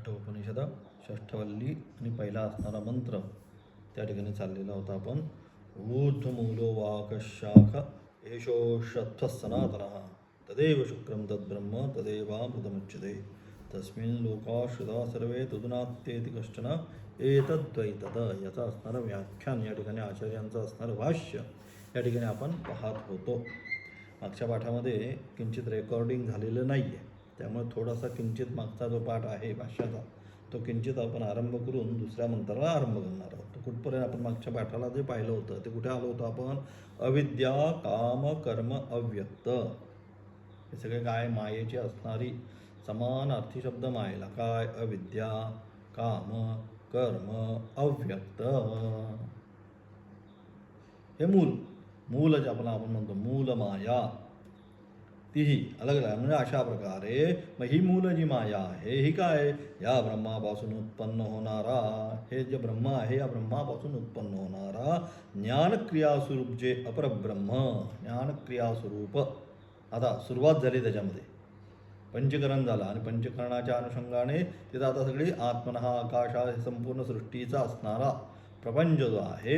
कठोपनिषद षष्ठवल्ली आणि पहिला असणारा मंत्र त्या ठिकाणी चाललेला होता आपण. ऊर्ध्वमूलो वाकशाख एषोषत्वः सनातनः तदेव शुक्रं तद्ब्रह्म तदेवामृतमुच्यते तस्मिन् लोकाश्रिता सर्वे तदुनात्येति कश्चन एतद्वैतद. याचा असणारं व्याख्यान या ठिकाणी आचार्यांचं असणारं भाष्य या ठिकाणी आपण पाहत होतो. मागच्या पाठामध्ये किंचित रेकॉर्डिंग झालेलं नाही आहे, त्यामुळे थोडासा किंचित मागचा जो पाठ आहे भाष्याचा तो किंचित आपण आरंभ करून दुसऱ्या मंत्राला आरंभ करणार आहोत. तर कुठपर्यंत आपण मागच्या पाठाला जे पाहिलं होतं ते कुठे आलो होतो आपण? अविद्या काम कर्म अव्यक्त. हे सगळे काय? मायेची असणारी समान अर्थी शब्द मायेला. काय? अविद्या, काम, कर्म, अव्यक्त. हे मूल जे आपण म्हणतो मूल माया, तीही अलग अलग म्हणजे अशा प्रकारे मग ही मूल जी माया आहे ही काय? या ब्रह्मापासून उत्पन्न होणारा, हे जे ब्रह्म आहे या ब्रह्मापासून उत्पन्न होणारा ज्ञानक्रियास्वरूप जे अपरब्रह्म, ज्ञानक्रियास्वरूप. आता सुरुवात झाली त्याच्यामध्ये, पंचकरण झालं आणि पंचकरणाच्या अनुषंगाने तिथं आता सगळी आत्मनः आकाशा संपूर्ण सृष्टीचा असणारा प्रपंच जो आहे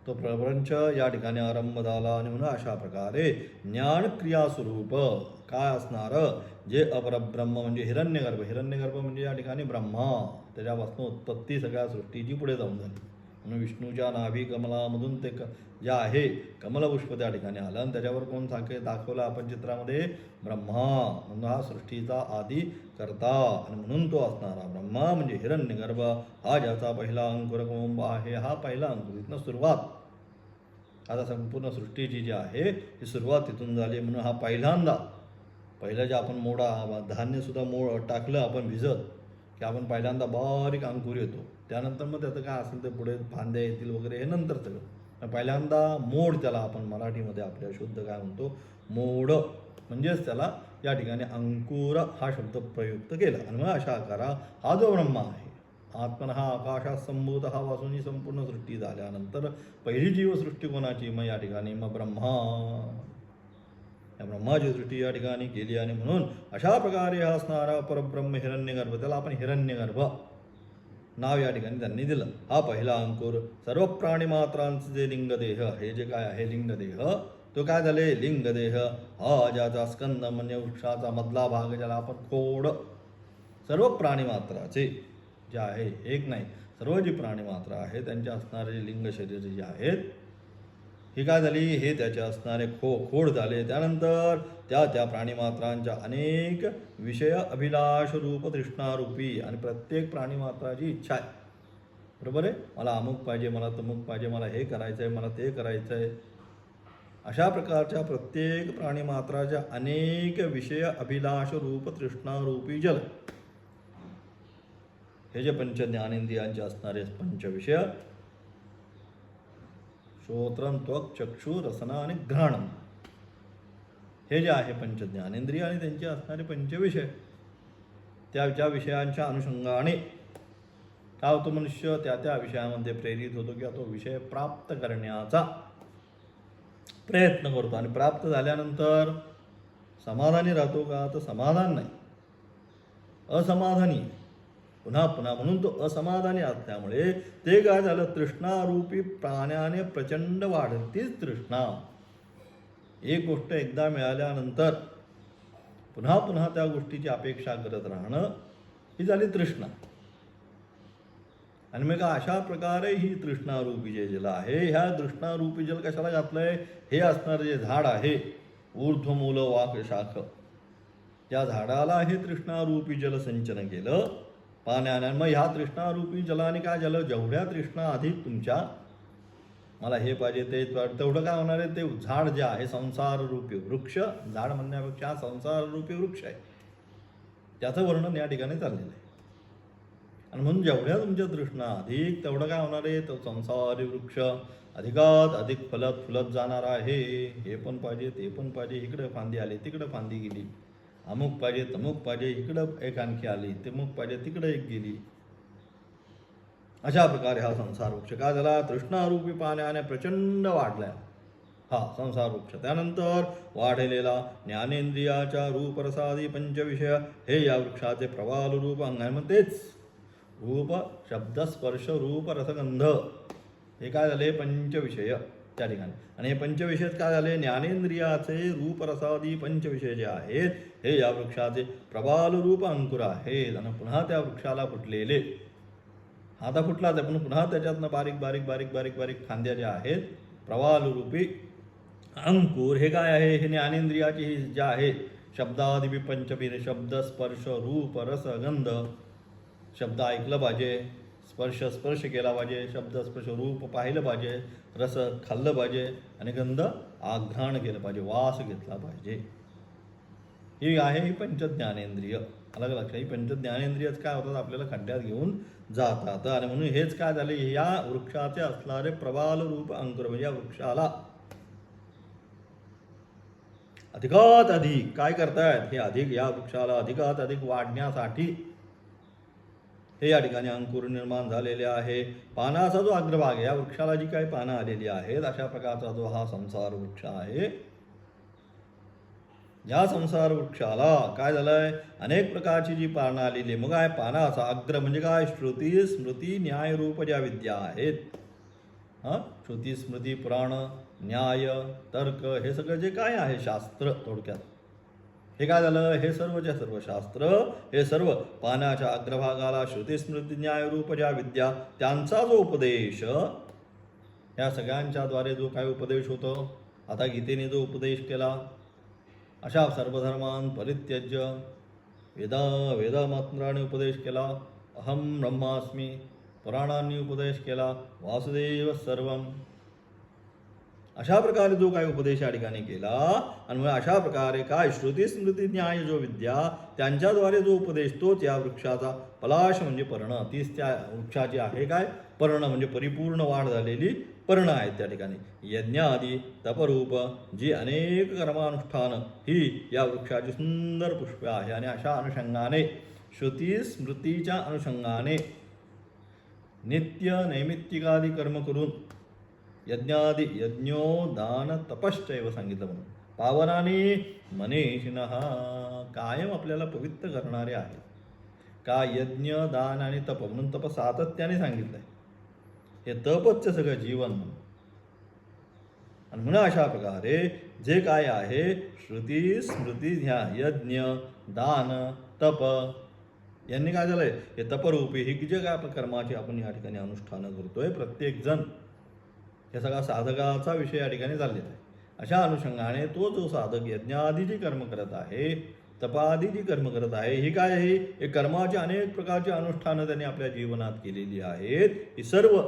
तो प्रपंच या ठिकाणी आरंभ झाला. आणि म्हणून अशा प्रकारे ज्ञानक्रियास्वरूप काय असणारं? जे अपरब्रह्म म्हणजे हिरण्यगर्भ. हिरण्यगर्भ म्हणजे या ठिकाणी ब्रह्मा, त्याच्यापासून उत्पत्ती सगळ्या सृष्टीची पुढे जाऊन झाली. म्हणून विष्णूच्या नाभी कमलामधून ते जे आहे कमलपुष्प त्या ठिकाणी आलं आणि त्याच्यावर कोण दाखवलं आपण चित्रामध्ये? ब्रह्मा. म्हणून हा सृष्टीचा आदी करता आणि म्हणून तो असणारा ब्रह्मा म्हणजे हिरण्यगर्भ हा ज्याचा पहिला अंकुर कोंब आहे. हा पहिला अंकुर, इथनं सुरुवात. आता संपूर्ण सृष्टीची जी आहे ही सुरुवात तिथून झाली. म्हणून हा पहिलं जे आपण धान्यसुद्धा टाकलं आपण भिजत की आपण पहिल्यांदा बारीक अंकुर येतो. त्यानंतर मग त्याचं काय असेल ते पुढे फांद्या येतील वगैरे, हे नंतर सगळं. पहिल्यांदा मोड, त्याला आपण मराठीमध्ये आपल्या शुद्ध काय म्हणतो? मोड. म्हणजेच त्याला या ठिकाणी अंकुर हा शब्द प्रयुक्त केला. आणि मग अशा आकारा हा जो ब्रह्मा आहे आत्मन हा आकाशात संभूत हा वासून ही संपूर्ण सृष्टी झाल्यानंतर पहिली जीवसृष्टी कोणाची? मग या ठिकाणी मग ब्रह्मा, या ब्रह्माची सृष्टी या ठिकाणी केली. आणि म्हणून अशा प्रकारे हा असणारा परब्रह्म हिरण्यगर्भ, त्याला आपण हिरण्यगर्भ नाव या ठिकाणी त्यांनी दिलं. हा पहिला अंकुर सर्व प्राणीमात्रांचे जे लिंगदेह, हे जे काय आहे लिंगदेह, तो काय झाले? लिंगदेह हा ज्याचा स्कंद म्हणजे वृक्षाचा मधला भाग, ज्याला आपण खोड, सर्व प्राणीमात्राचे जे आहे, एक नाही सर्व जी प्राणीमात्रा आहे त्यांचे असणारे जे लिंग शरीर जे आहेत ही काय झाली? हे त्याचे असणारे खोड झाले. त्यानंतर त्या प्राणीमात्रांच्या अनेक विषय अभिलाष रूप तृष्णारूपी, आणि प्रत्येक प्राणीमात्राची इच्छा आहे, बरोबर आहे? मला अमुक पाहिजे, मला तमुक पाहिजे, मला हे करायचं आहे, मला ते करायचं आहे. अशा प्रकारच्या प्रत्येक प्राणीमात्राच्या अनेक विषय अभिलाष रूप तृष्णारूपी जल, हे जे पंच ज्ञानेंद्रियांचे असणारे पंचविषय, श्रोत्रं त्वक चक्षु रसना आणि घ्राणं, हे जे आहे पंच ज्ञानेंद्रिय आणि त्यांचे असणारे पंचविषय, त्या विषयांच्या अनुषंगाने काय होतो? मनुष्य त्या विषयामध्ये प्रेरित होतो किंवा तो विषय प्राप्त करण्याचा प्रयत्न करतो. आणि प्राप्त झाल्यानंतर समाधानी राहतो का? तर समाधान नाही, असमाधानी. पुन्हा म्हणून तो असमाधानी असल्यामुळे ते काय झालं? तृष्णारूपी प्राण्याने प्रचंड वाढतीच तृष्णा. एक गोष्ट एकदा मिळाल्यानंतर पुन्हा त्या गोष्टीची अपेक्षा करत राहणं ही झाली तृष्णा. आणि मग अशा प्रकारे ही तृष्णारूपी जे जल आहे, ह्या तृष्णारूपी जल कशाला घातलंय? हे असणारं जे झाड आहे ऊर्ध्वमूल वाकशाख, त्या झाडाला हे तृष्णारूपी जल सिंचन केलं पाण्याने. मग ह्या तृष्णारूपी जलाने काय झालं? जेवढ्या तृष्णा अधिक तुमच्या, मला हे पाहिजे ते, तेवढं काय होणार आहे? ते झाड जे आहे संसाररूपी वृक्ष, झाड म्हणण्यापेक्षा संसाररूपी वृक्ष आहे, त्याचं वर्णन या ठिकाणी चाललेलं आहे. आणि म्हणून जेवढ्या तुमच्या तृष्णा अधिक तेवढं काय होणार आहे? तो संसारी वृक्ष अधिकात अधिक फुलत जाणार आहे. हे पण पाहिजे, ते पण पाहिजे, इकडं फांदी आली, तिकडं फांदी गेली, अमुक पाहिजे, तमुक पाहिजे, इकडं एक आणखी आली, तमुक पाहिजे, तिकडं एक गेली. अशा प्रकारे हा संसार वृक्ष काय झाला? तृष्णारूपी पाण्याने प्रचंड वाढलाय. हा संसार वृक्ष. त्यानंतर वाढलेला ज्ञानेंद्रियाच्या रूपरसादी पंचविषय हे या वृक्षाचे प्रवाल रूप अंग आहे. मग तेच रूप शब्द स्पर्श रूप रसगंध हे काय झाले पंचविषय त्या ठिकाणी. आणि हे पंचविषय काय झाले ज्ञानेंद्रियाचे रूपरसादी पंचविषय जे आहेत हे या वृक्षाचे प्रबाल रूप अंकुर आहेत. आणि पुन्हा त्या वृक्षाला फुटलेले आता फुटलाच आहे पण पुन्हा त्याच्यातनं बारीक बारीक बारीक बारीक बारीक फांद्या ज्या आहेत प्रवाल रूपी अंकुर हे काय आहे हे ज्ञानेंद्रियाची ही ज्या आहेत शब्दादिपी पंचवीर शब्द स्पर्श रूप रस गंध. शब्द ऐकलं पाहिजे, स्पर्श केला पाहिजे, शब्द स्पर्श रूप पाहिलं पाहिजे, रस खाल्लं पाहिजे आणि गंध आघ्राण केलं पाहिजे, वास घेतला पाहिजे. ही आहे ही पंचज्ञानेंद्रिय. अलग लक्षात ही पंचज्ञानेंद्रियच काय होतात आपल्याला खड्ड्यात घेऊन जातात. आणि म्हणून हेच काय झाले या वृक्षाचे असणारे प्रबाल रूप अंकुर म्हणजे या वृक्षाला अधिकात अधिक काय करतायत हे अधिक या वृक्षाला अधिकात अधिक वाढण्यासाठी हे या ठिकाणी अंकुर निर्माण झालेले आहे. पानाचा जो अग्रभाग आहे या वृक्षाला जी काही पानं आलेली आहेत अशा प्रकारचा जो हा संसार वृक्ष आहे या संसार वृक्षाला काय झालंय अनेक प्रकारची जी पानं आलेली मग आहे पानाचा अग्र म्हणजे काय श्रुती स्मृती न्याय रूप ज्या विद्या आहेत. श्रुती स्मृती पुराण न्याय तर्क हे सगळं जे काय आहे शास्त्र थोडक्यात हे काय झालं हे सर्वच्या सर्व शास्त्र हे सर्व पानाच्या अग्रभागाला श्रुती स्मृती न्याय रूप ज्या विद्या त्यांचा जो उपदेश या सगळ्यांच्याद्वारे जो काय उपदेश होतो आता गीतेने जो उपदेश केला अशा सर्वधर्मान परित्यज्य वेदमात्राने उपदेश केला. अहम ब्रह्मास्मी पुराणांनी उपदेश केला. वासुदेव सर्वम अशा प्रकारे जो काय उपदेश या ठिकाणी केला आणि मग अशा प्रकारे काय श्रुती स्मृती न्याय जो विद्या त्यांच्याद्वारे जो उपदेश तोच या वृक्षाचा पलाश म्हणजे पर्ण तीच त्या वृक्षाची आहे काय पर्ण म्हणजे परिपूर्ण वाढ झालेली पर्ण आहेत त्या ठिकाणी. यज्ञादी तपरूप जी अनेक कर्मानुष्ठान ही या वृक्षाची सुंदर पुष्पे आहे. आणि अशा अनुषंगाने श्रुती स्मृतीच्या अनुषंगाने नित्य नैमित्तिकादी कर्म करून यज्ञादी यज्ञो दान तपश्चैव सांगितलं म्हणून पावनाने मनीषिणः कायम आपल्याला पवित्र करणारे आहेत. का यज्ञ दान आणि तप म्हणून तप सातत्याने सांगितलंय हे तपच सगळं जीवन म्हणून. आणि म्हणून अशा प्रकारे जे काय आहे श्रुती स्मृती ह्या यज्ञ दान तप यांनी काय झालंय हे तपरूपी ही जे काय आपण कर्माची आपण या ठिकाणी अनुष्ठानं करतोय प्रत्येक जण हे सगळा साधकाचा विषय या ठिकाणी चाललेला आहे. अशा अनुषंगाने तो जो साधक यज्ञादी जी कर्म करत आहे तपादी जी कर्म करत आहे ही काय आहे हे कर्माची अनेक प्रकारची अनुष्ठानं त्यांनी आपल्या जीवनात केलेली आहेत. ही सर्व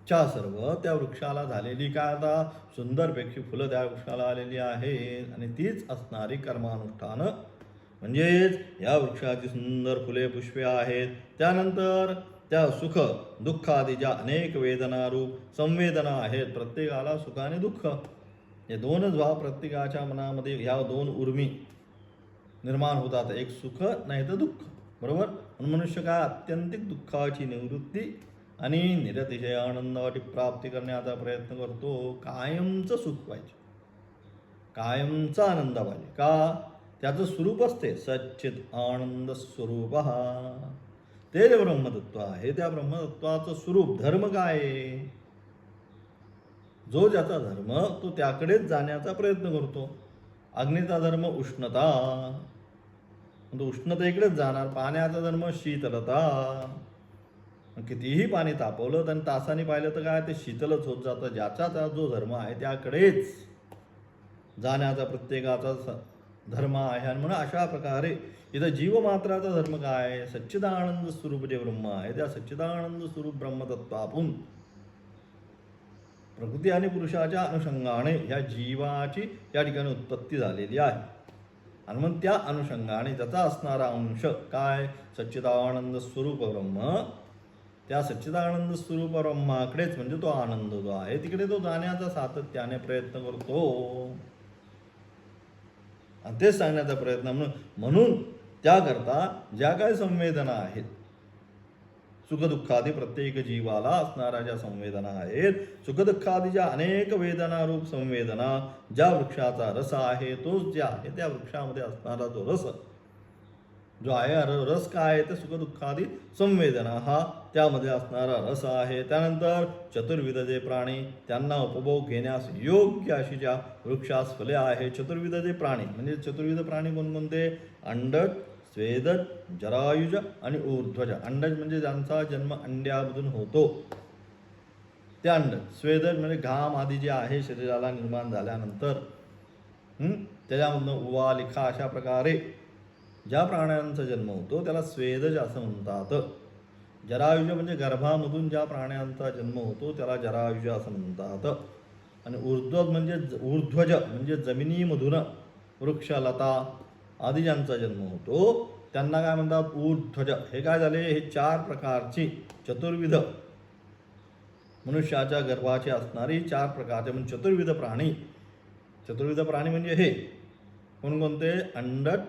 त्या वृक्षाला झालेली काय आता सुंदरपैकी फुलं त्या वृक्षाला आलेली आहेत आणि तीच असणारी कर्मानुष्ठानं म्हणजेच या वृक्षाची सुंदर फुले पुष्पे आहेत. त्यानंतर त्या सुख दुःख आदी ज्या अनेक वेदनारूप संवेदना आहेत प्रत्येकाला सुख आणि दुःख हे दोनच भाव प्रत्येकाच्या मनामध्ये ह्या दोन उर्मी निर्माण होतात एक सुख नाही तर दुःख बरोबर. म्हणून मनुष्य काय अत्यंतिक दुःखाची निवृत्ती आणि निरतिशय आनंदाची प्राप्ती करण्याचा प्रयत्न करतो. कायमचं सुख पाहिजे कायमचा आनंद पाहिजे का त्याचं स्वरूप असते सच्चित आनंद स्वरूप ते जे ब्रह्मतत्व आहे त्या ब्रह्मतत्वाचं स्वरूप धर्म काय आहे जो ज्याचा धर्म तो त्याकडेच जाण्याचा प्रयत्न करतो. अग्नीचा धर्म उष्णता तो उष्णतेकडेच जाणार. पाण्याचा धर्म शीतलता कितीही पाणी तापवलं आणि तासाने पाहिलं तर काय ते शीतलच होत जातं. ज्याचा जो धर्म आहे त्याकडेच जाण्याचा प्रत्येकाचा धर्म आहे. आणि म्हणून अशा प्रकारे इथं जीवमात्राचा धर्म काय आहे सच्चिदानंद स्वरूप जे ब्रह्म आहे त्या सच्चिदानंद स्वरूप ब्रह्मतत्व आपण प्रकृती आणि पुरुषाच्या अनुषंगाने ह्या जीवाची या ठिकाणी उत्पत्ती झालेली आहे. आणि मग त्या अनुषंगाने त्याचा असणारा अंश काय सच्चिदानंद स्वरूप ब्रह्म त्या सच्चिदानंद स्वरूप ब्रह्माकडेच म्हणजे तो आनंद जो आहे तिकडे तो जाण्याचा सातत्याने प्रयत्न करतो. आणि तेच सांगण्याचा प्रयत्न म्हणून त्याकरता ज्या काही संवेदना आहेत सुखदुःखादी प्रत्येक जीवाला असणाऱ्या ज्या संवेदना आहेत, सुखदुःखादी ज्या अनेक वेदना रूप संवेदना, ज्या वृक्षाचा रस आहे तोच जे आहे त्या वृक्षामध्ये असणारा जो रस जो आहे, रस काय आहे तर सुखदुःखादी संवेदना हा त्यामध्ये असणारा रस आहे. त्यानंतर चतुर्विध जे प्राणी त्यांना उपभोग घेण्यास योग्य अशी ज्या वृक्षास फले आहे. चतुर्विध जे प्राणी म्हणजे चतुर्विध प्राणी कोणकोणते? अंडज, स्वेदज, जरायुज आणि ऊर्ध्वज. अंडज म्हणजे ज्यांचा जन्म अंड्यामधून होतो ते अंडज. स्वेदज म्हणजे घाम आदी जे आहे शरीराला निर्माण झाल्यानंतर त्याच्यामधनं उवा लिखा अशा प्रकारे ज्या प्राण्यांचा जन्म होतो त्याला स्वेदज असं म्हणतात. जरायुज म्हणजे गर्भामधून ज्या प्राण्यांचा जन्म होतो त्याला जरायुज असं म्हणतात. आणि ऊर्ध्वज म्हणजे जमिनीमधून वृक्षलता आदी ज्यांचा जन्म होतो त्यांना काय म्हणतात? ऊर्ध्वज. हे काय झाले? हे 4 प्रकारची चतुर्विध मनुष्याच्या गर्भाची असणारी 4 प्रकारचे म्हणजे चतुर्विध प्राणी. चतुर्विध प्राणी म्हणजे हे कोणकोणते? अंडज,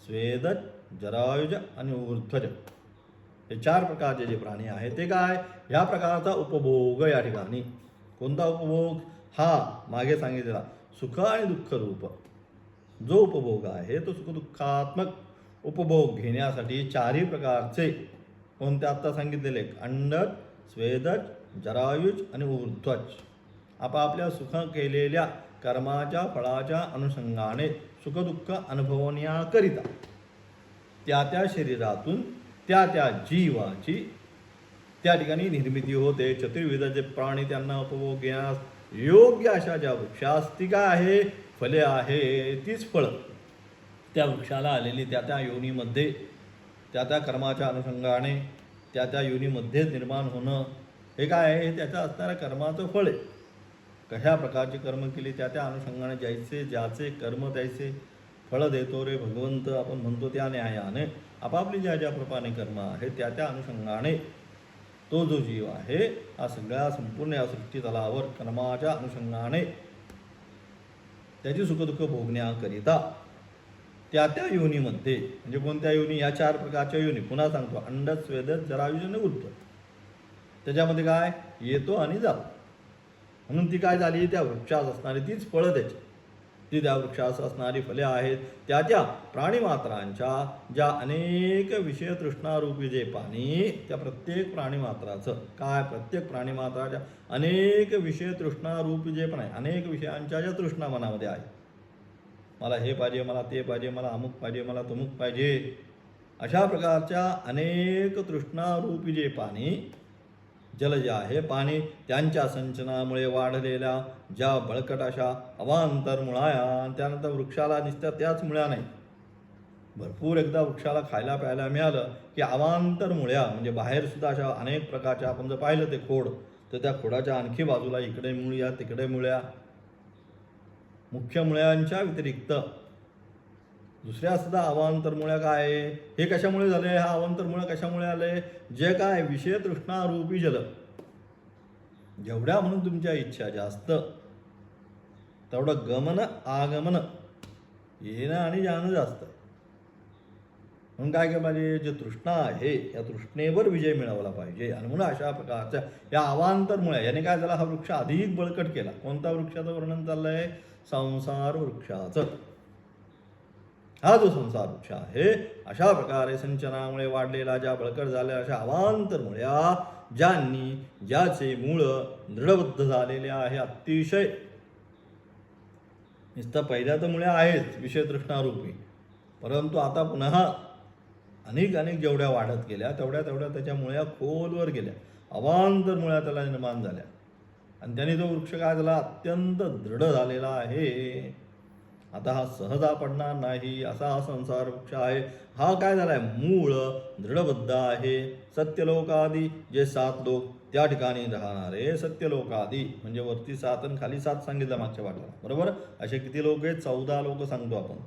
स्वेदज, जरायुज आणि ऊर्ध्वज. हे 4 प्रकारचे जे प्राणी आहेत ते काय? ह्या प्रकारचा उपभोग या ठिकाणी. कोणता उपभोग? हा मागे सांगितलेला सुख आणि दुःख रूप जो उपभोग आहे तो सुखदुःखात्मक उपभोग घेण्यासाठी 4ही प्रकारचे कोणते आत्ता सांगितलेले अंडज, स्वेदज, जरायुज आणि ऊर्ध्वज आपापल्या सुख केलेल्या कर्माच्या फळाच्या अनुषंगाने सुखदुःख अनुभवण्याकरिता त्या शरीरातून त्या जीवाची त्या ठिकाणी निर्मिती होते. चतुर्विध जे प्राणी त्यांना उपभोग घेण्यास योग्य अशा ज्या वृक्षास ती काय आहे? फले आहे. तीच फळं त्या वृक्षाला आलेली त्या योनीमध्ये त्या कर्माच्या अनुषंगाने त्या योनीमध्ये निर्माण होणं हे काय आहे? त्याच्या असणाऱ्या कर्माचं फळ आहे. कशा प्रकारची कर्म केली त्या अनुषंगाने ज्याचे कर्म त्याचे फळ देतो रे भगवंत आपण म्हणतो. त्या न्यायाने आपापली ज्या प्रमाणे कर्म आहे त्या अनुषंगाने तो जो जीव आहे हा सगळ्या संपूर्ण या सृष्टी तलावर कर्माच्या अनुषंगाने त्याची सुखदुःख भोगण्याकरिता त्या योनीमध्ये म्हणजे कोणत्या योनी? या 4 प्रकारच्या योनी. पुन्हा सांगतो अंडज, स्वेदज, जरायुज आणि ऊर्ध्वज. त्याच्यामध्ये काय येतो आणि जातो. म्हणून ती काय झाली? त्या वृक्षास असणारी तीच फळं त्याची ती त्या वृक्षास असणारी फले आहेत. त्या प्राणीमात्रांच्या ज्या अनेक विषय तृष्णारूपी जे पाणी त्या प्रत्येक प्राणीमात्राचं काय? प्रत्येक प्राणीमात्राच्या अनेक विषय तृष्णारूपी जे पण आहे अनेक विषयांच्या ज्या तृष्णा मनामध्ये आहे. मला हे पाहिजे, मला ते पाहिजे, मला अमुक पाहिजे, मला तमुक पाहिजे, अशा प्रकारच्या अनेक तृष्णारूपी जे पाणी जल जे आहे पाणी त्यांच्या संचनामुळे वाढलेल्या ज्या बळकट अशा अवांतर मुळाया त्यानंतर वृक्षाला नुसत्या त्याच मुळ्या नाही भरपूर एकदा वृक्षाला खायला प्यायला मिळालं की अवांतर मुळ्या म्हणजे बाहेरसुद्धा अशा अनेक प्रकारच्या आपण जर पाहिलं ते खोड तर त्या खोडाच्या आणखी बाजूला इकडे मुळ्या तिकडे मुळ्या मुख्य मुळ्यांच्या व्यतिरिक्त दुसऱ्या सुद्धा अवांतर मुळ्या काय आहे? हे कशामुळे झाले? हा अवांतर मुळ्या कशामुळे आले? जे काय विषय तृष्णारूपी जल जेवढ्या म्हणून तुमच्या इच्छा जास्त तेवढं गमन आगमन येणं आणि जाणं जास्त. म्हणून काय केलं पाहिजे? जे तृष्णा आहे या तृष्णेवर विजय मिळवला पाहिजे. आणि म्हणून अशा प्रकारच्या या अवांतर मुळ्या याने काय झाला? हा वृक्ष अधिक बळकट केला. कोणत्या वृक्षाचं वर्णन चाललंय? संसार वृक्षाचं. हा जो संसार वृक्ष आहे अशा प्रकारे संचनामुळे वाढलेला ज्या बळकट झालेल्या अशा अवांतर मुळ्या ज्याचे मूळ दृढबद्ध झालेले आहे अतिशय नुसतं पहिल्या तर मुळ्या आहेत विषय तृष्णारूपी परंतु आता पुन्हा अनेक जेवढ्या वाढत गेल्या तेवढ्या त्याच्या मुळ्या खोलवर गेल्या अवांतर मुळ्या त्याला निर्माण झाल्या आणि त्याने तो वृक्ष काय झाला? अत्यंत दृढ झालेला आहे. आता हा सहजा पडणार नाही असा हा संसार वृक्ष आहे. हा काय झालाय? मूळ दृढबद्ध आहे. सत्यलोकादी जे 7 लोक त्या ठिकाणी राहणारे सत्यलोकादी म्हणजे वरती 7 आणि खाली 7 सांगितलं मागच्या वाटला बरोबर. असे किती लोक आहेत? 14 लोक सांगतो आपण.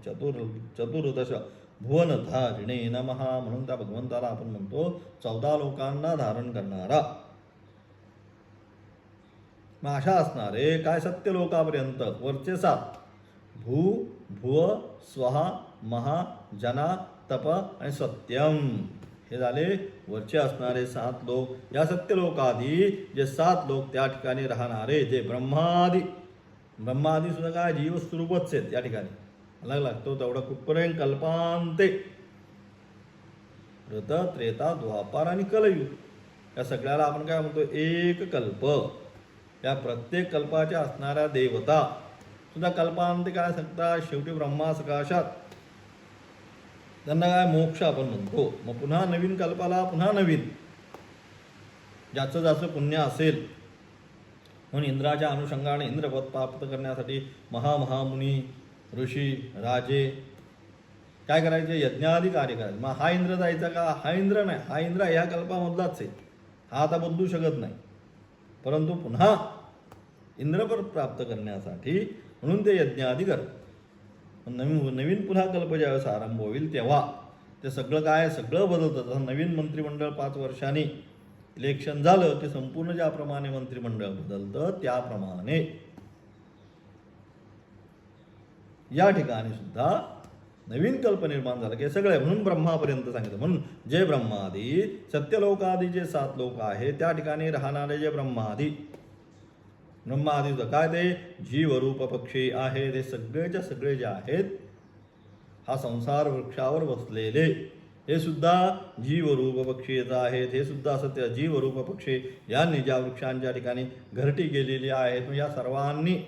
चतुर्दश भुवनधारिणे नमः म्हणून त्या भगवंताला आपण म्हणतो 14 लोकांना धारण करणारा. मग अशा असणारे काय सत्यलोकापर्यंत वरचे 7 भुव स्वहा महा जना तप आणि सत्यम हे झाले वरचे असणारे 7 लोक. या सत्यलोकादी जे 7 लोक त्या ठिकाणी राहणारे जे ब्रह्मादी सुद्धा काय जीवस्वरूपच आहेत या ठिकाणी. अलग लागतो तेवढा कुठपर्यंत कल्पांते ऋत त्रेता द्वापार आणि कलयुग या सगळ्याला आपण काय म्हणतो एक कल्प. या प्रत्येक कल्पाच्या असणाऱ्या देवता सुद्धा कल्पांते काय सांगतात शेवटी ब्रह्मा सकाशात त्यांना काय मोक्ष आपण म्हणतो. मग पुन्हा नवीन कल्पाला पुन्हा नवीन ज्याचं ज्याचं पुण्य असेल म्हणून इंद्राच्या अनुषंगाने इंद्रपद प्राप्त करण्यासाठी महामुनी ऋषी राजे काय करायचे यज्ञादी कार्य करायचे. मग हा इंद्र जायचा का? हा इंद्र नाही, हा इंद्र ह्या कल्पामधलाच आहे, हा आता बदलू शकत नाही. परंतु पुन्हा इंद्रपद प्राप्त करण्यासाठी म्हणून ते यज्ञादी करतात. नवीन पुन्हा कल्प ज्यावेळेस आरंभ होईल तेव्हा ते सगळं काय सगळं बदलतं. जसं नवीन मंत्रिमंडळ 5 वर्षांनी इलेक्शन झालं ते संपूर्ण ज्याप्रमाणे मंत्रिमंडळ बदलतं त्याप्रमाणे या ठिकाणी सुद्धा नवीन कल्प निर्माण झाला की सगळे म्हणून ब्रह्मापर्यंत सांगितलं. म्हणून जे ब्रह्मादी सत्यलोकादी जे 7 लोक आहेत त्या ठिकाणी राहणारे जे ब्रह्मादी काय ते जीवरूप पक्षी आहे. ते सगळेच्या सगळे जे आहेत हा संसार वृक्षावर बसलेले हे सुद्धा जीवरूप पक्षी येत आहेत. हे सुद्धा सत्य जीवरूप पक्षी यांनी ज्या वृक्षांच्या ठिकाणी घरटी गेलेली आहेत या सर्वांनी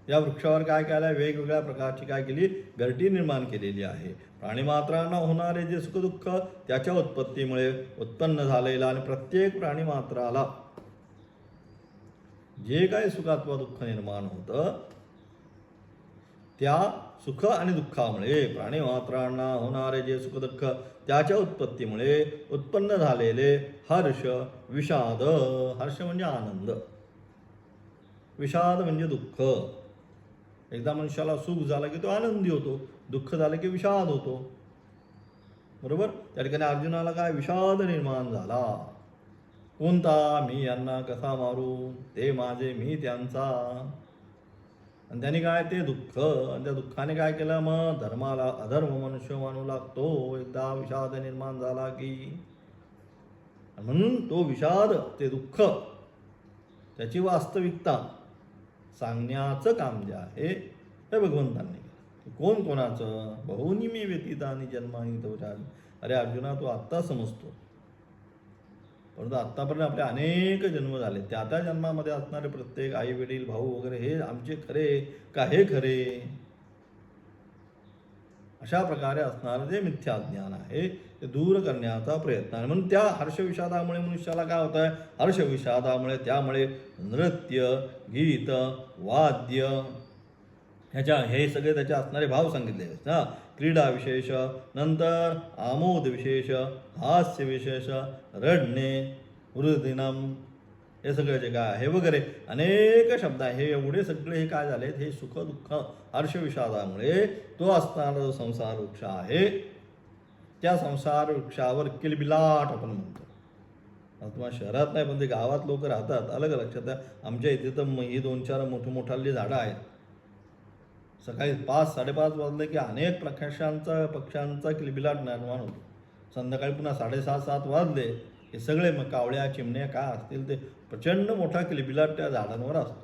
या वृक्षावर काय केलं वेगवेगळ्या प्रकारची काय केली घरटी निर्माण केलेली आहे. प्राणीमात्रांना होणारे जे सुखदुःख त्याच्या उत्पत्तीमुळे उत्पन्न झालेला आणि प्रत्येक प्राणीमात्राला जे काही सुखात्वा दुःख निर्माण होतं त्या सुख आणि दुःखामुळे प्राणीमात्रांना होणारे जे सुखदुःख त्याच्या उत्पत्तीमुळे उत्पन्न झालेले हर्ष विषाद. हर्ष म्हणजे आनंद, विषाद म्हणजे दुःख. एकदा मनुष्याला सुख झालं की तो आनंदी होतो, दुःख झालं की विषाद होतो. बरोबर. त्या ठिकाणी अर्जुनाला काय विषाद निर्माण झाला. कोणता? मी यांना कसा मारू, ते माझे मी त्यांचा. आणि त्याने काय ते दुःख आणि त्या दुःखाने काय केलं मग धर्माला अधर्म मनुष्य मानू लागतो एकदा विषाद निर्माण झाला की. म्हणून तो विषाद ते दुःख त्याची वास्तविकता सांगण्याचं काम जे आहे हे भगवंतांनी केलं. कोण कोणाचं बहुनी मी व्यतीतानी जन्मानी तवचारी. अरे अर्जुना तू आत्ता समजतो, परंतु आत्तापर्यंत आपले अनेक जन्म झाले त्या त्या जन्मामध्ये असणारे प्रत्येक आई वडील भाऊ वगैरे हे आमचे खरे का हे खरे अशा प्रकारे असणारं जे मिथ्या ज्ञान आहे ते दूर करण्याचा प्रयत्न आहे. म्हणून त्या हर्षविषादामुळे मनुष्याला काय होतं आहे हर्षविषादामुळे त्यामुळे नृत्य गीत वाद्य हे सगळे त्याचे असणारे भाव सांगितले आहेत ना. क्रीडा विशेष, नंतर आमोद विशेष, हास्य विशेष, रडणे हृदिनम हे सगळे जे काय आहे वगैरे अनेक शब्द आहे. हे एवढे सगळे हे काय झालेत हे सुख दुःख हर्षविषादामुळे तो असणारा जो संसार वृक्ष आहे त्या संसार वृक्षावर किलबिलाट आपण म्हणतो. तुम्हाला शहरात नाही पण ते गावात लोक राहतात अलग लक्षात आहे. आमच्या इथे तर ही 2-4 मोठमोठाली झाडं आहेत. सकाळी 5-5:30 वाजले की अनेक पक्ष्यांचा किलबिलाट निर्माण होतो. संध्याकाळी पुन्हा 6:30-7 वाजले हे सगळे मग कावळ्या चिमण्या काय असतील ते प्रचंड मोठा किलबिलाट त्या झाडांवर असतो.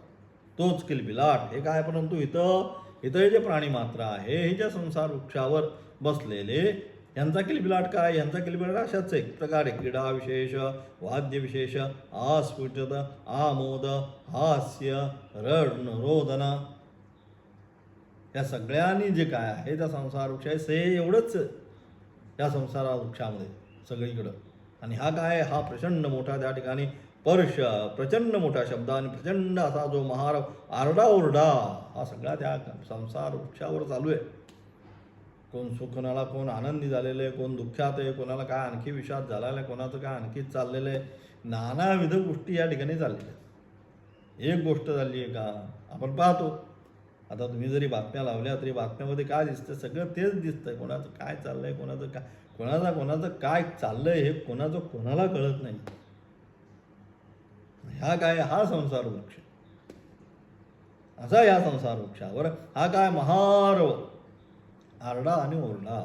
तोच किलबिलाट हे काय. परंतु इथं जे प्राणी मात्र आहे हे ज्या संसार वृक्षावर बसलेले यांचा किलबिलाट काय. यांचा किलबिलाट अशाच एक प्रकारे क्रीडा विशेष, वाद्य विशेष, आस्फुटत, आमोद, हास्य, रोदना या सगळ्यांनी जे काय आहे त्या संसार वृक्ष आहे से एवढंच या संसार वृक्षामध्ये सगळीकडं. आणि हा काय हा प्रचंड मोठा त्या ठिकाणी प्रचंड मोठा शब्द आणि प्रचंड असा जो आरडाओरडा हा सगळा त्या संसार वृक्षावर चालू आहे. कोणाला कोण आनंदी झालेलं आहे, कोण दुःखात आहे, कोणाला काय आणखी विषाद झालेला आहे, कोणाचं काय आणखीच चाललेलं आहे. नानाविध गोष्टी या ठिकाणी चाललेल्या आहेत. एक गोष्ट झाली आहे का आपण पाहतो. आता तुम्ही जरी बातम्या लावल्या तरी बातम्यामध्ये काय दिसतं सगळं तेच दिसतंय. कोणाचं काय चाललंय, कोणाचं काय चाललंय हे कोणाला कळत नाही. ह्या काय हा संसार वृक्ष असा या संसार वृक्षावर हा काय महार आरडा आणि ओरडा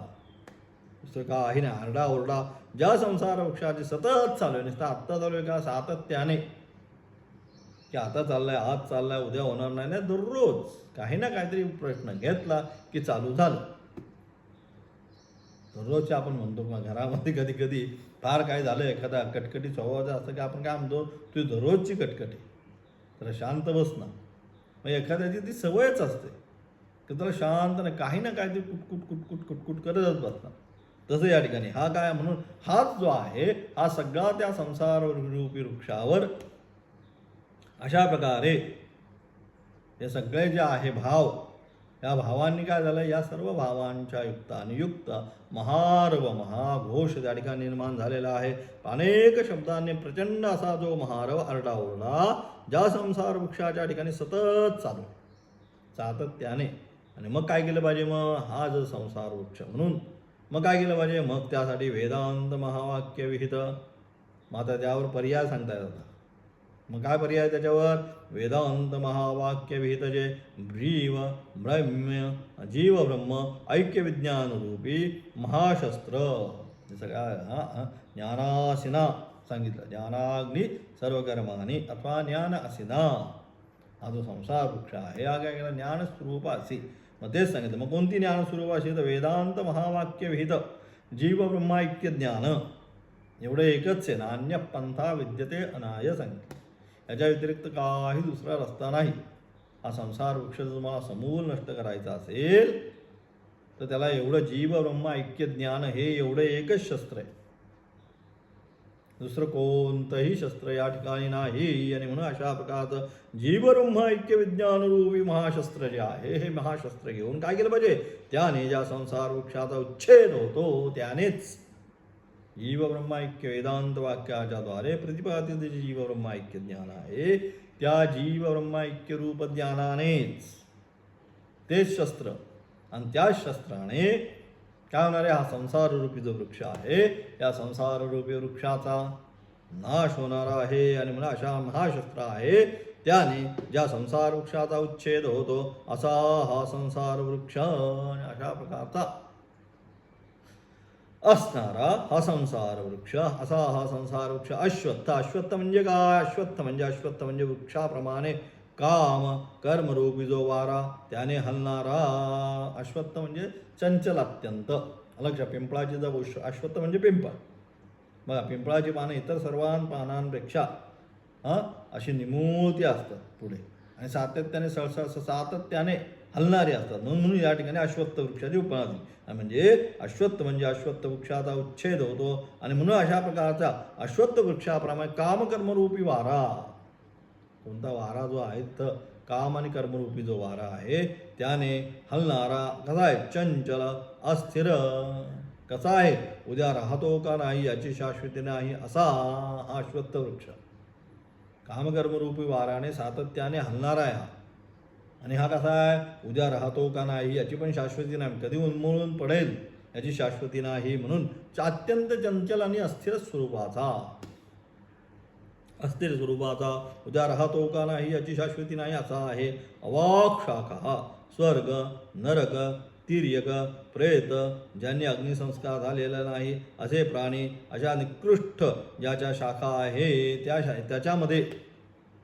दुसरं काही नाही. आरडाओरडा ज्या संसार वृक्षाची सतत चालू आहे, नुसतं आत्ता चालू आहे का सातत्याने, की आता चाललाय, आज चाललाय, उद्या होणार नाही, नाही, दररोज काही ना काहीतरी प्रश्न घेतला की चालू झालं. दररोजच्या आपण म्हणतो किंवा घरामध्ये कधी कधी फार काय झालं, एखादा कटकटी स्वभावाचा असतं की आपण काय म्हणतो, तुझी दररोजची कटकटी, तर शांत बस ना. मग एखाद्याची ती सवयच असते की त्याला शांत नाही, काही ना काहीतरी कुटकुट कुटकुट कुटकुट करतच बसणार. तसं या ठिकाणी हा काय म्हणून हाच जो आहे हा सगळा त्या संसार रूपी वृक्षावर अशा प्रकारे हे सगळे जे आहे भाव, या भावांनी काय झालं, या सर्व भावांच्या युक्ताने युक्त महार्व महाघोष त्या ठिकाणी निर्माण झालेला आहे. अनेक शब्दांनी प्रचंड असा जो महारव आरडाओरडा ज्या संसार वृक्षाच्या ठिकाणी सतत चालू सातत्याने. आणि मग काय केलं पाहिजे, मग हा जो संसार वृक्ष म्हणून मग काय केलं पाहिजे, मग त्यासाठी वेदांत महावाक्य विहित. मग आता त्यावर पर्याय सांगता येतात. मग काय पर्याय त्याच्यावर, वेदांत महावाक्य विहित जे जीव ब्रह्म ऐक्य विज्ञान रूपी महाशस्त्र, सगळ्या ज्ञानासिना सांगितलं, ज्ञानाग्नी सर्व कर्मानी अथवा ज्ञान असिना. हा जो संसार वृक्ष आहे हा काय केला, ज्ञानस्वरूपासी. मग तेच सांगितलं. मग कोणती ज्ञानस्वरूपाशी, तर वेदांत महावाक्य विहित जीव ब्रह्म ऐक्य ज्ञान, एवढं एकच आहे ना, अन्य पंथा विद्यते अनाय सांगितलं. याच्या व्यतिरिक्त काही दुसरा रस्ता नाही. हा संसार वृक्ष जर तुम्हाला समूल नष्ट करायचा असेल तर त्याला एवढं जीव ब्रह्म ऐक्य ज्ञान हे एवढं एकच शस्त्र आहे, दुसरं कोणतंही शस्त्र या ठिकाणी नाही. आणि म्हणून अशा प्रकारचं जीव ब्रह्म ऐक्य विज्ञान रूपी महाशस्त्र जे आहे हे महाशस्त्र घेऊन काय केलं पाहिजे, त्याने ज्या संसार वृक्षाचा उच्छेद होतो त्यानेच जीव ब्रह्म ऐक्य वेदांत वाक्याच्या द्वारे प्रतिपादित जे जीव ब्रह्म ऐक्य ज्ञान आहे त्या जीव ब्रह्म ऐक्य रूप ज्ञानानेच तेच शस्त्र, आणि त्याच शस्त्राने काय होणार आहे, हा संसार रूपी जो वृक्ष आहे या संसार रूपी वृक्षाचा नाश होणार आहे. आणि म्हणून अशा महाशस्त्र आहे त्याने ज्या संसार वृक्षाचा उच्छेद होतो असा हा संसार वृक्ष, आणि अशा प्रकारचा असणारा हा संसार वृक्ष, असा हा संसार वृक्ष. अश्वत्थ, अश्वत्थ म्हणजे काय, अश्वत्थ म्हणजे वृक्षाप्रमाणे काम कर्मरूपी जो वारा त्याने हलणारा. अश्वत्थ म्हणजे चंचल अत्यंत. लक्ष, पिंपळाची जर अश्वत्थ म्हणजे पिंपळ बघा, पिंपळाची पानं इतर सर्व पानांपेक्षा अशी निमूळती असतात पुढे, आणि सातत्याने सातत्याने हलणारी असतात. म्हणून या ठिकाणी अश्वत्थ वृक्षाची उपमा दिली. म्हणजे अश्वत्थ म्हणजे अश्वत्थ वृक्षाचा उच्छेद होतो, आणि म्हणून अशा प्रकारचा अश्वत्थ वृक्षाप्रमाणे कामकर्मरूपी वारा, कोणता वारा जो आहे तर काम आणि कर्मरूपी जो वारा आहे त्याने हलणारा, कसा आहे, चंचल अस्थिर, कसा आहे, उद्या राहतो का नाही याची शाश्वती नाही असा हा अश्वत्थ वृक्ष. कामकर्मरूपी वाराने सातत्याने हलणारा आहे हा. आणि हा कसा आहे, उद्या राहतो का नाही याची पण शाश्वती नाही, कधी उन्मळून पडेल याची शाश्वती नाही. म्हणून अत्यंत चंचल आणि अस्थिर स्वरूपाचा, अस्थिर स्वरूपाचा, उद्या राहतो का नाही याची शाश्वती नाही असा आहे. अवाक शाखा, स्वर्ग नरक तिर्यक प्रेत ज्यांनी अग्निसंस्कार झालेला नाही असे प्राणी, अशा निकृष्ट ज्याच्या शाखा आहे त्याच्यामध्ये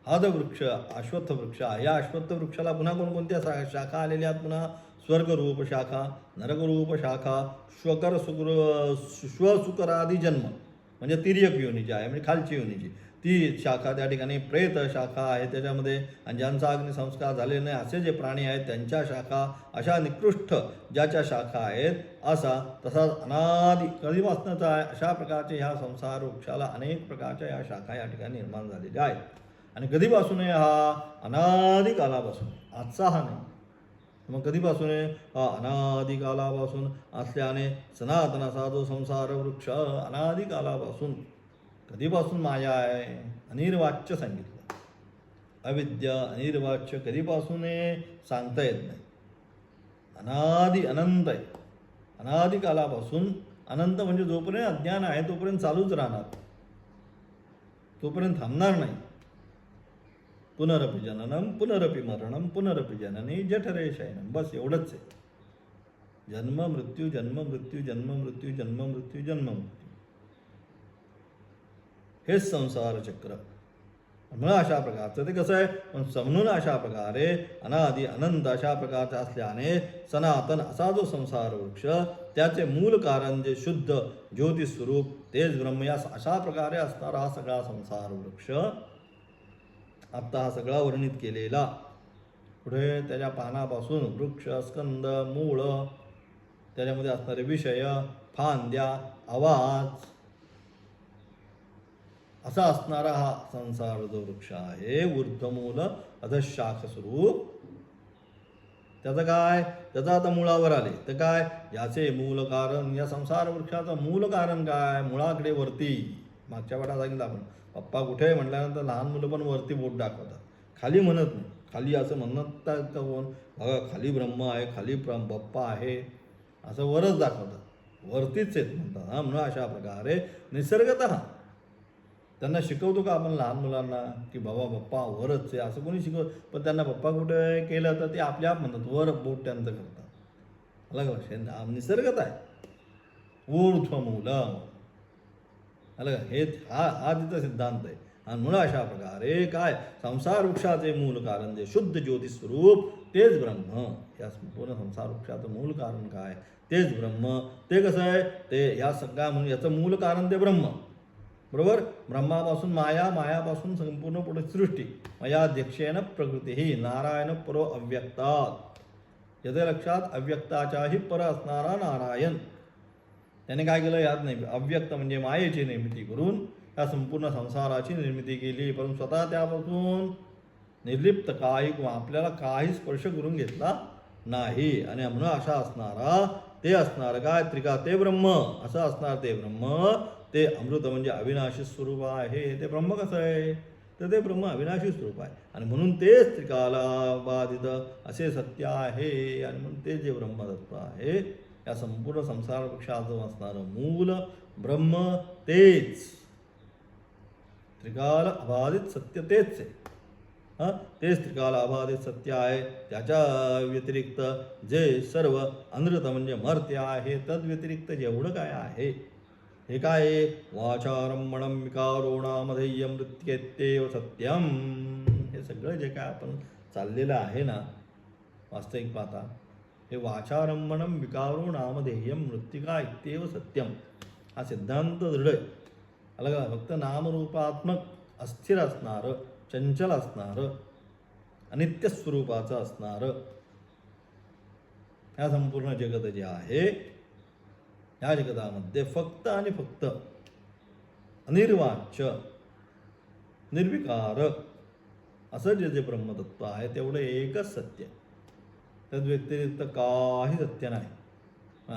हा जो वृक्ष अश्वत्थ वृक्ष आहे. या अश्वत्थ वृक्षाला पुन्हा कोणकोणत्या शाखा आलेल्या आहेत, पुन्हा स्वर्गरूप शाखा, नरकरूप शाखा, श्वसुकरादी जन्म म्हणजे तिर्यक योनीची आहे, म्हणजे खालची योनीची ती शाखा त्या ठिकाणी, प्रेत शाखा आहे त्याच्यामध्ये, आणि ज्यांचा अग्निसंस्कार झाले नाही असे जे प्राणी आहेत त्यांच्या शाखा, अशा निकृष्ट ज्याच्या शाखा आहेत असा, तसाच अनादि कधीपासूनचा आहे अशा प्रकारचे ह्या संसार वृक्षाला अनेक प्रकारच्या या शाखा या ठिकाणी निर्माण झालेल्या आहेत. आणि कधीपासून आहे, हा अनादि कालापासून, आजचा हा नाही. मग कधीपासून आहे, हा अनादि कालापासून असल्याने सनातन असा जो संसार वृक्ष अनादि कालापासून, कधीपासून माया आहे, अनिर्वाच्य सांगितलं. अविद्या अनिर्वाच्य कधीपासून आहे सांगता येत नाही, अनादि अनंत आहे. अनादि कालापासून, अनंत म्हणजे जोपर्यंत अज्ञान आहे तोपर्यंत चालूच राहणार, तोपर्यंत थांबणार नाही. पुनरपि जननम पुनरपि मरणम पुनरपि जननी जठरे शयनम, बस एवढंच आहे. जन्म मृत्यू जन्म मृत्यू जन्म मृत्यू जन्म मृत्यू जन्म मृत्यू, हेच संसार चक्र. म्हणून अशा प्रकारचं ते कसं आहे, म्हणून अशा प्रकारे अनादि अनंत अशा प्रकारचा असल्याने सनातन असा जो संसार वृक्ष, त्याचे मूल कारण जे शुद्ध ज्योती स्वरूप तेच ब्रह्म, या अशा प्रकारे असणारा हा सगळा संसार वृक्ष, आत्ता हा सगळा वर्णित केलेला, पुढे त्याच्या पानापासून वृक्ष, स्कंद, मूळ, त्याच्यामध्ये असणारे विषय, फांद्या, आवाज, असा असणारा हा संसार जो वृक्ष आहे, ऊर्ध्वमूल अधशाख स्वरूप, त्याचं काय, त्याचं आता मुळावर आले तर काय, याचे मूल कारण, या संसार वृक्षाचं मूल कारण काय, मुळाकडे वरती. मागच्या पाठात सांगितलं आपण, पप्पा कुठे म्हटल्यानंतर लहान मुलं पण वरती बोट दाखवतात, खाली म्हणत नाही. खाली असं म्हणत कोण, बघा खाली ब्रह्म आहे, खाली बाप्पा आहे, असं वरच दाखवतात, वरतीच आहेत म्हणतात. हा, म्हणून अशा प्रकारे निसर्गतः त्यांना शिकवतो का आपण लहान मुलांना की बाबा बाप्पा वरच आहे, असं कोणी शिकवत, पण त्यांना पप्पा कुठे केलं तर ते आपल्या आप म्हणतात, वर बोट त्यांचं करतात. अलग लक्ष, निसर्गत आहे ऊर्ध्वमूलम, अलग हे हा तिचा सिद्धांत आहे. आणि म्हणून अशा प्रकारे काय, संसार वृक्षाचे मूल कारण जे शुद्ध ज्योती स्वरूप तेच ब्रह्म, या संपूर्ण संसार वृक्षाचं मूल कारण काय, तेच ब्रह्म. ते कसं आहे, ते या सगळ्या म्हणून याचं मूल कारण ते ब्रह्म, बरोबर. ब्रह्मापासून माया, मायापासून संपूर्ण पुढे सृष्टी, मयाध्यक्षेन प्रकृती ही नारायण परो अव्यक्तात. याच्या लक्षात अव्यक्ताच्याही पर असणारा नारायण, त्याने काय केलं यात नाही, अव्यक्त म्हणजे मायेची निर्मिती करून या संपूर्ण संसाराची निर्मिती केली, परंतु स्वतः त्यापासून निर्लिप्त काही आपल्याला काही स्पर्श करून घेतला नाही. आणि म्हणून अशा असणारा ते असणार काय, त्रिका ते ब्रह्म, असं असणार ते ब्रह्म, ते अमृत म्हणजे अविनाशी स्वरूप आहे. ते ब्रह्म कसं आहे, तर ते ब्रह्म अविनाशी स्वरूप आहे, आणि म्हणून तेच त्रिकाला बाधित असे सत्य आहे. आणि म्हणून ते जे ब्रह्मतत्व आहे, या संपूर्ण संसार वृक्षाचं असणारं मूल ब्रह्म तेच त्रिकाल अबाधित सत्य तेच आहे. तेच त्रिकाल अबाधित सत्य आहे. त्याच्या व्यतिरिक्त जे सर्व अनृत म्हणजे मर्त्य आहे, तद व्यतिरिक्त जेवढं काय आहे हे काय, वाचारंभणं विकारो नामधेय मृत्येत्येव सत्यम. हे सगळं जे काय आपण चाललेलं आहे ना वास्तविक पाहता, हे वाचारंभणं विकारो नामधेय मृत्तिका इत्येव सत्यम, हा सिद्धांत दृढ आहे. अलग फक्त नामरूपात्मक अस्थिर असणारं, चंचल असणारं, अनित्य स्वरूपाचं असणारं ह्या संपूर्ण जगत जे आहे, या जगतामध्ये फक्त आणि फक्त अनिर्वाच्य निर्विकार असं जे जे ब्रह्मतत्व आहे तेवढं एकच सत्य, तद व्यतिरिक्त काही सत्य नाही.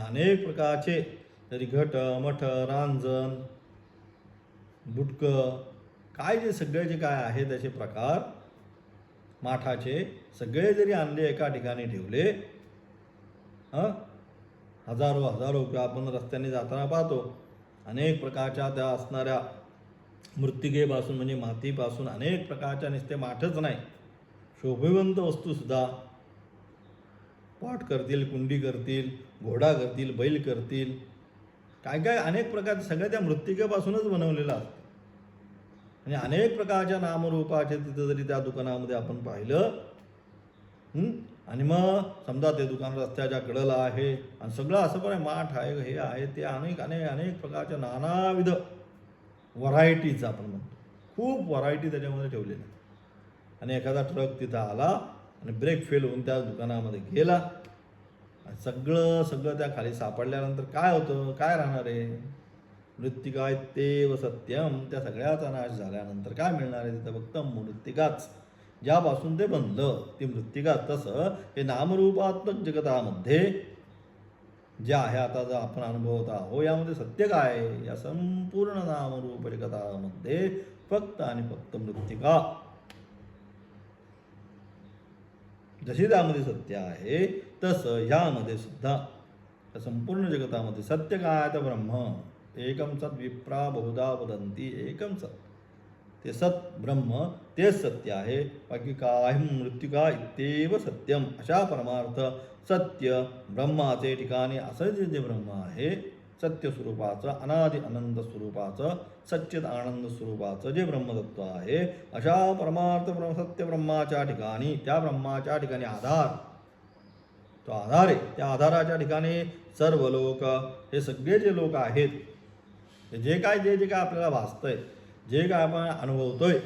अनेक प्रकारचे तरी घट मठ रांजण बुटकं काय जे सगळे जे काय आहे त्याचे प्रकार माठाचे सगळे जरी आणले एका ठिकाणी ठेवले, हजारो किंवा आपण रस्त्याने जाताना पाहतो अनेक प्रकारच्या त्या असणाऱ्या मृत्तिकेपासून म्हणजे मातीपासून अनेक प्रकारच्या नुसते माठच नाही, शोभिवंत वस्तूसुद्धा पाट करतील, कुंडी करतील, घोडा करतील, बैल करतील, काय काय अनेक प्रकारचे सगळ्या त्या मृत्तिकेपासूनच बनवलेलं असतं. म्हणजे अनेक प्रकारच्या नामरूपाचे तिथं जरी त्या दुकानामध्ये आपण पाहिलं, आणि मग समजा ते दुकान रस्त्याच्या कडेला आहे आणि सगळं असं पण माठ आहे, हे आहे ते, अनेक अनेक अनेक प्रकारच्या नानाविध व्हरायटीज आपण म्हणतो, खूप व्हरायटी त्याच्यामध्ये ठेवलेल्या. आणि एखादा ट्रक तिथं आला आणि ब्रेक फेल होऊन त्या दुकानामध्ये गेला, सगळं त्या खाली सापडल्यानंतर काय होतं, काय राहणार आहे, मृत्तिका इत्येव सत्यम. त्या सगळ्याचा नाश झाल्यानंतर काय मिळणार आहे तिथं, फक्त मृत्तिकाच, ज्यापासून ते बनलं ती मृत्तिका. तसं हे नामरूपात्मक जगतामध्ये जे आहे आता जर आपण अनुभवत आहोत, यामध्ये सत्य काय आहे, या संपूर्ण नामरूप जगतामध्ये फक्त आणि फक्त मृत्तिका. जशी त्यामध्ये सत्य आहे तसं ह्यामध्ये सुद्धा या संपूर्ण जगतामध्ये सत्य काय, तर ब्रह्म एकम सत् विप्रा बहुधा वदंती एकम सत्. ते सत ब्रह्म तेच सत्य आहे. बाकी काही मृत्तिका इत्येव सत्यम, अशा परमार्थ सत्य ब्रह्माचे ठिकाणी असं जे ब्रह्म आहे, सत्य स्वरूपाचं, अनादि अनंत स्वरूपाचं, सच्चित आनंद स्वरूपाचं जे ब्रह्मतत्व आहे, अशा परमार्थ सत्य ब्रह्माच्या ठिकाणी, त्या ब्रह्माच्या ठिकाणी आधार, तो आधार आहे. त्या आधाराच्या ठिकाणी सर्व लोक, हे सगळे जे लोक आहेत, जे काय आपल्याला भासतंय, जे काय आपण अनुभवतोय,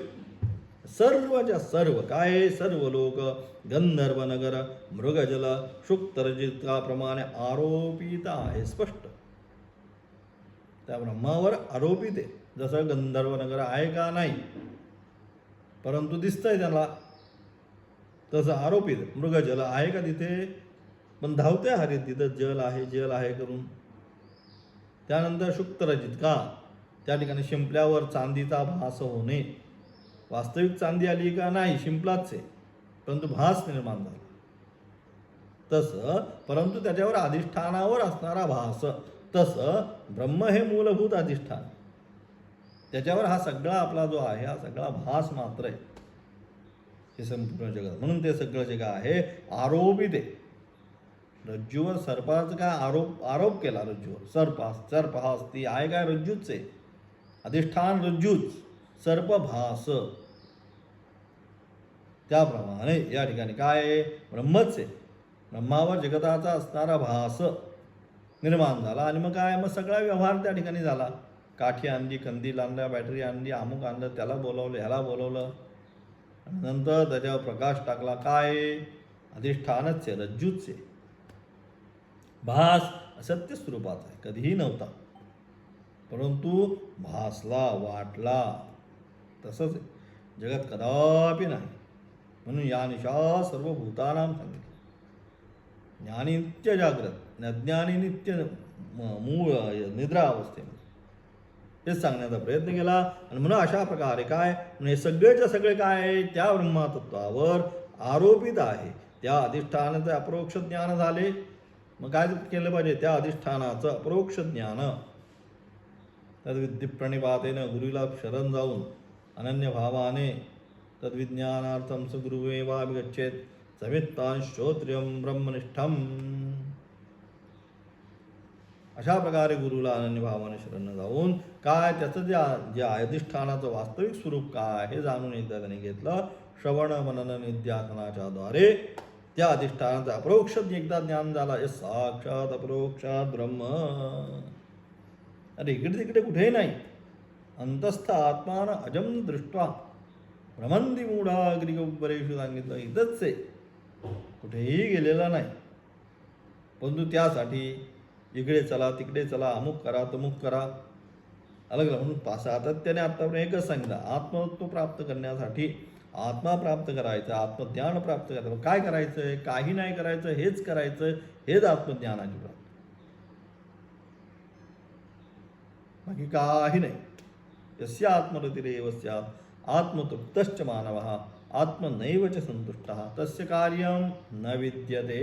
सर्वच्या सर्व काय, सर्व लोक गंधर्व नगर मृगजल शुक्तरजिताप्रमाणे आरोपित आहे. स्पष्ट त्या ब्रह्मावर आरोपित आहे. जसं गंधर्व नगर आहे का नाही, परंतु दिसतंय त्याला, तसं आरोपित. मृगजल आहे का तिथे, पण धावते हरित तिथं जल आहे करून. त्यानंतर शुक्तरजित का, त्या ठिकाणी शिंपल्यावर चांदीचा भास होणे. वास्तविक चांदी आली का नाही, शिंपलाच आहे, परंतु भास निर्माण झाला. तसं परंतु त्याच्यावर अधिष्ठानावर असणारा भास, तसं ब्रह्म हे मूलभूत अधिष्ठान, त्याच्यावर हा सगळा आपला जो आहे, हा सगळा भास मात्र आहे हे संपूर्ण जगत. म्हणून ते सगळं जग आहे आरोपित आहे. रज्जूवर सर्पाचं काय आरोप केला, रज्जूवर सर्प हा असती आहे काय, रज्जूच आहे, अधिष्ठान रज्जूच, सर्प भास. त्याप्रमाणे या ठिकाणी काय आहे, ब्रह्मच आहे. ब्रह्मावर जगताचा असणारा भास निर्माण झाला, आणि मग काय, मग सगळा व्यवहार त्या ठिकाणी झाला. काठी आणली, कंदील आणला, बॅटरी आणली, अमुक आणलं, त्याला बोलवलं, ह्याला बोलवलं, नंतर त्याच्यावर प्रकाश टाकला. काय, अधिष्ठानच आहे, रज्जूच आहे. भास असत्य स्वरूपाचा आहे, कधीही नव्हता, परंतु भासला, वाटला. तसंच आहे जगत, कदापि नाही. म्हणून या निशा सर्व भूतानां सांगितलं. ज्ञानी नित्य जाग्रत, अज्ञानी नित्य मूळ निद्रा अवस्थेमध्ये, हेच सांगण्याचा प्रयत्न केला. आणि म्हणून अशा प्रकारे काय, म्हणजे सगळेच्या सगळे काय, त्या ब्रह्मतत्वावर आरोपित आहे. त्या अधिष्ठानाचं अपरोक्ष ज्ञान झाले. मग काय केलं पाहिजे, त्या अधिष्ठानाचं अपरोक्ष ज्ञान, तद्विद्धी प्रणिपातेन, गुरुला शरण जाऊन अनन्य भावाने तद्विज्ञानार्थम स गुरुमेवाभिगच्छेत समित्तां श्रोत्रियं ब्रह्मनिष्ठम. अशा प्रकारे गुरुला अनन्य भावाने शरण जाऊन काय, त्याचं जे अधिष्ठानाचं वास्तविक स्वरूप काय हे जाणून एकदा त्याने घेतलं. श्रवण मनन निध्यासनाच्या द्वारे त्या अधिष्ठानाचं अपरोक्ष एकदा ज्ञान झाला. हे साक्षात अपरोक्षात ब्रह्म. अरे इकडे तिकडे कुठेही नाही. अंतस्थ आत्मान अजम दृष्टवा भ्रमंती मूढाग्रिगोपरेषु सांगितलं, इथंच आहे, कुठेही गेलेला नाही. परंतु त्यासाठी इकडे चला, तिकडे चला, अमुक करा, तमुक करा, अलग अलग म्हणून सातत्याने आत्तापर्यंत एकच सांगितलं, आत्मतत्व प्राप्त करण्यासाठी, आत्मा प्राप्त करायचं, आत्मज्ञान प्राप्त करायचं. काय करायचं आहे, काही नाही करायचं, हेच करायचं, हेच आत्मज्ञानाची प्राप्ती, बाकी काही नाही. यस्य आत्मरतिरेव स्यात् आत्मतृप्तश्च मानवः आत्मनैव च संतुष्टः तस्य कार्यं न विद्यते.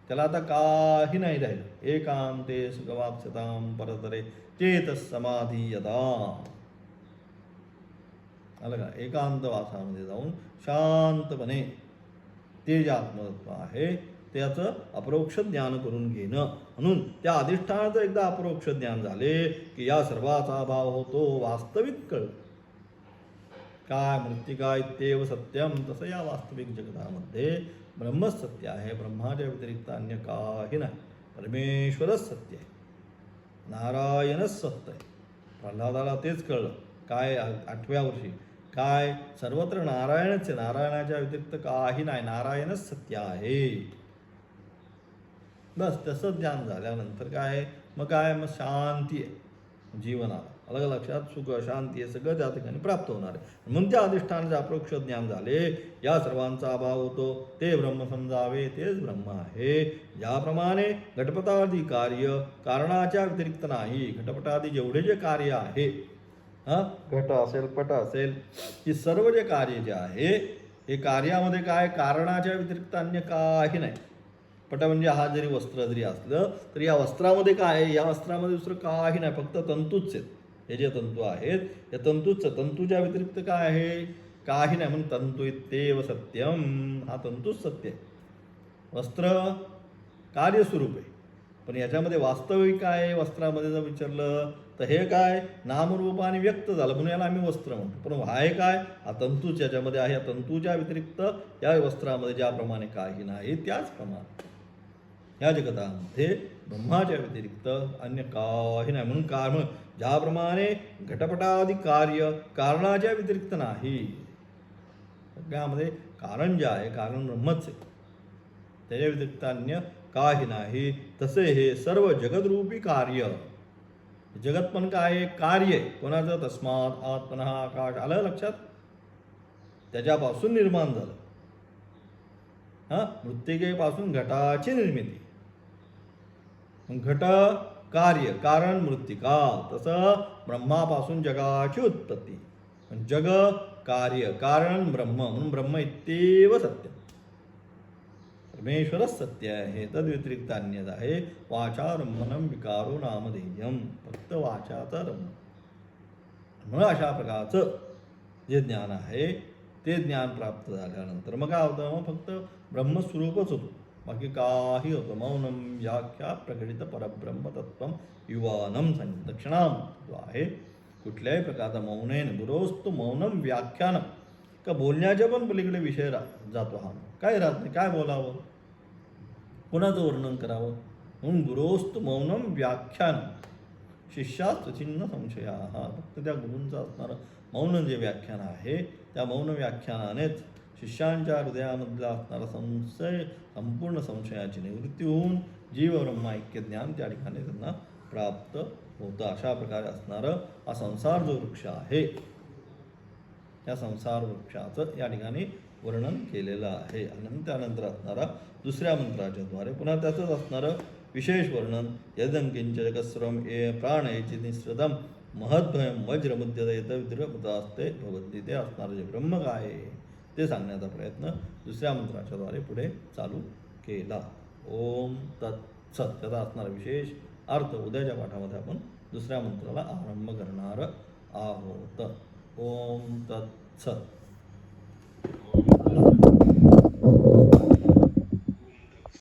त्याला आता काही नाही राहिलं. एकांते सुखवाप्स्यतां परतरे चेतस समाधी यदा. आलं का, एकांत वासामध्ये जाऊन शांतपणे ते जे आत्मतत्व आहे त्याचं अपरोक्ष ज्ञान करून घेणं. म्हणून त्या अधिष्ठानाचं एकदा अपरोक्ष ज्ञान झाले की या सर्वाचा अभाव होतो, वास्तविक कळ काय, मृत्तिका इत्येव सत्यम. तसं या वास्तविक जगतामध्ये ब्रह्मच सत्य आहे, ब्रह्माच्या व्यतिरिक्त अन्य काही नाही. परमेश्वरच सत्य आहे, नारायणच सत्य आहे. प्रल्हादाला तेच कळलं. काय 8व्या वर्षी काय, सर्वत्र नारायणच आहे, नारायणाच्या व्यतिरिक्त काही नाही, नारायणच सत्य आहे. बस तसं ज्ञान झाल्यानंतर काय, मग काय, मग शांती आहे जीवनाला. अलग लक्षात सुख शांती हे सगळं त्या ठिकाणी प्राप्त होणार आहे. म्हणून त्या अधिष्ठानाचे अपरोक्ष ज्ञान झाले, या सर्वांचा अभाव होतो, ते ब्रह्म समजावे, तेच ब्रह्म आहे. ज्याप्रमाणे घटपटादी कार्य कारणाच्या व्यतिरिक्त नाही. घटपटादी जेवढे जे कार्य आहे, घट असेल, पट असेल, ही सर्व जे कार्य जे आहे, हे कार्यामध्ये काय, कारणाच्या व्यतिरिक्त अन्य काही नाही. पट म्हणजे हा जरी वस्त्र जरी असलं तरी या वस्त्रामध्ये काय आहे, या वस्त्रामध्ये दुसरं काही नाही, फक्त तंतूच आहेत. हे जे तंतू आहेत या तंतूच्या व्यतिरिक्त काय आहे? काही नाही, म्हणून तंतु इत्येव सत्यम, हा तंतूच सत्य आहे. वस्त्र कार्यस्वरूप आहे, पण याच्यामध्ये वास्तविक काय आहे? वस्त्रामध्ये जर विचारलं तर हे काय? नामरूपाने व्यक्त झालं म्हणून याला आम्ही वस्त्र म्हणतो. पण आहे काय? हा तंतूच याच्यामध्ये आहे. या तंतूच्या व्यतिरिक्त या वस्त्रामध्ये ज्याप्रमाणे काही नाही त्याचप्रमाणे या जगतामध्ये ब्रह्माच्या व्यतिरिक्त अन्य काही नाही. म्हणून कारण ज्याप्रमाणे घटपटादी कार्य कारणाच्या व्यतिरिक्त नाही, सगळ्यामध्ये कारण जे आहे कारण ब्रह्मच आहे, त्याच्या व्यतिरिक्त अन्य काही नाही. तसे हे सर्व जगदरूपी कार्य, जगत पण काय आहे? कार्य आहे. कोणाचं? तस्मात आत्मनः आकाश. आलं लक्षात? त्याच्यापासून निर्माण झालं. मृत्तिकेपासून घटाची निर्मिती. घट कार्य, कारण मृत्तिका. तसं ब्रह्मापासून जगाची उत्पत्ती. जग कार्य, कारण ब्रह्म, म्हणून ब्रह्म इत्येव सत्य. परमेश्वरच सत्य आहे, तद्व्यतिरिक्त अन्यथा आहे. वाचारंभनम विकारो नामधेयम. फक्त वाचाचा रंभ. म्हणून अशा प्रकारचं जे ज्ञान आहे ते ज्ञान प्राप्त झाल्यानंतर मग काय होतं? मग फक्त ब्रह्मस्वरूपच होतं, बाकी काही होतं. मौनम व्याख्या प्रकटित परब्रह्म तत्त्वम युवानम दक्षिणाम जो आहे. कुठल्याही प्रकारचा मौनेन गुरोस्तु मौनम व्याख्यानम, का बोलण्याच्या पण पलीकडे विषय जातो. हा काय राहत नाही, काय बोलावं, कोणाचं वर्णन करावं. म्हणून गुरोस्तु मौनम व्याख्यान शिष्यास्त चिन्ह संशया. हा फक्त त्या गुरूंचं असणारं मौन जे व्याख्यान आहे त्या मौन व्याख्यानानेच शिष्यांच्या हृदयामधला असणारा संशय, संपूर्ण संशयाची निवृत्ती होऊन जीव ब्रह्म ऐक्य ज्ञान त्या ठिकाणी त्यांना प्राप्त होतं. अशा प्रकारे असणारं हा संसार जो वृक्ष आहे, या संसार वृक्षाचं या ठिकाणी वर्णन केलेलं आहे. आणि त्यानंतर असणारा दुसऱ्या मंत्राच्या द्वारे पुन्हा त्याचंच असणारं विशेष वर्णन. यदंकिंच जगस्रम ए प्राणयची निःसृतम महद्भयम वज्रमुद्यत विद्रमुदास्ते भवती. ते असणारं जे ब्रह्म काय आहे ते सांगण्याचा प्रयत्न दुसऱ्या मंत्राच्या द्वारे पुढे चालू केला. ओम तत्सत. त्याचा असणारा विशेष अर्थ उद्याच्या पाठामध्ये आपण दुसऱ्या मंत्राला आरंभ करणार आहोत. ओम तत्सत.